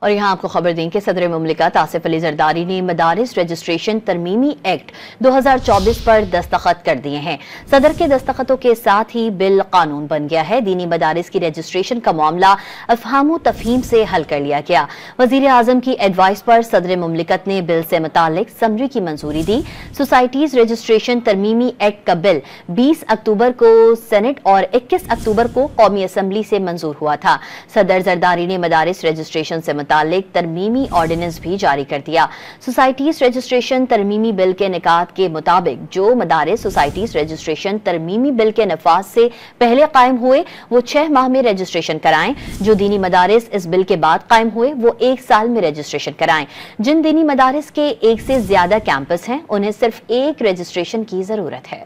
اور یہاں آپ کو خبر دیں کہ صدر مملکت آصف علی زرداری نے مدارس رجسٹریشن ترمیمی ایکٹ 2024 پر دستخط کر دیے ہیں۔ صدر کے دستخطوں کے ساتھ ہی بل قانون بن گیا ہے۔ دینی مدارس کی رجسٹریشن کا معاملہ افہام و تفہیم سے حل کر لیا گیا۔ وزیر اعظم کی ایڈوائس پر صدر مملکت نے بل سے متعلق سمری کی منظوری دی۔ سوسائٹیز رجسٹریشن ترمیمی ایکٹ کا بل 20 اکتوبر کو سینٹ اور 21 اکتوبر کو قومی اسمبلی سے منظور ہوا تھا۔ صدر زرداری نے مدارس رجسٹریشن سے متعلق ترمیمی آرڈیننس بھی جاری کر دیا۔ سوسائٹیز رجسٹریشن ترمیمی بل کے نکات کے مطابق جو مدارس سوسائٹیز رجسٹریشن ترمیمی بل کے نفاذ سے پہلے قائم ہوئے وہ 6 ماہ میں رجسٹریشن کرائیں۔ جو دینی مدارس اس بل کے بعد قائم ہوئے وہ 1 سال میں رجسٹریشن کرائیں۔ جن دینی مدارس کے 1 سے زیادہ کیمپس ہیں انہیں صرف 1 رجسٹریشن کی ضرورت ہے۔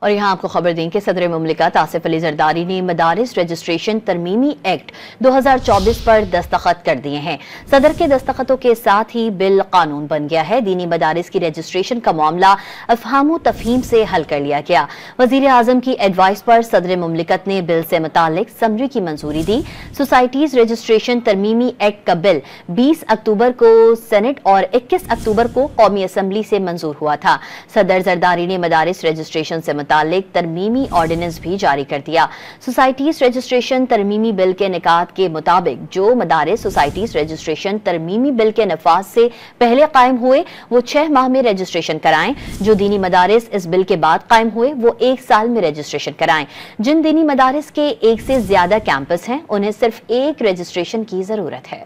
اور یہاں آپ کو خبر دیں کہ صدر مملکت آصف علی زرداری نے مدارس رجسٹریشن ترمیمی ایکٹ 2024 پر دستخط کر دیے ہیں۔ صدر کے دستخطوں کے ساتھ ہی بل قانون بن گیا ہے۔ دینی مدارس کی رجسٹریشن کا معاملہ افہام و تفہیم سے حل کر لیا گیا۔ وزیر اعظم کی ایڈوائس پر صدر مملکت نے بل سے متعلق سمری کی منظوری دی۔ سوسائٹیز رجسٹریشن ترمیمی ایکٹ کا بل 20 اکتوبر کو سینٹ اور 21 اکتوبر کو قومی اسمبلی سے منظور ہوا تھا۔ صدر زرداری نے مدارس رجسٹریشن سے متعلق ترمیمی آرڈیننس بھی جاری کر دیا۔ سوسائٹیز رجسٹریشن ترمیمی بل کے نکات کے مطابق جو مدارس سوسائٹیز رجسٹریشن ترمیمی بل کے نفاذ سے پہلے قائم ہوئے وہ 6 ماہ میں رجسٹریشن کرائیں۔ جو دینی مدارس اس بل کے بعد قائم ہوئے وہ 1 سال میں رجسٹریشن کرائیں۔ جن دینی مدارس کے 1 سے زیادہ کیمپس ہیں انہیں صرف 1 رجسٹریشن کی ضرورت ہے۔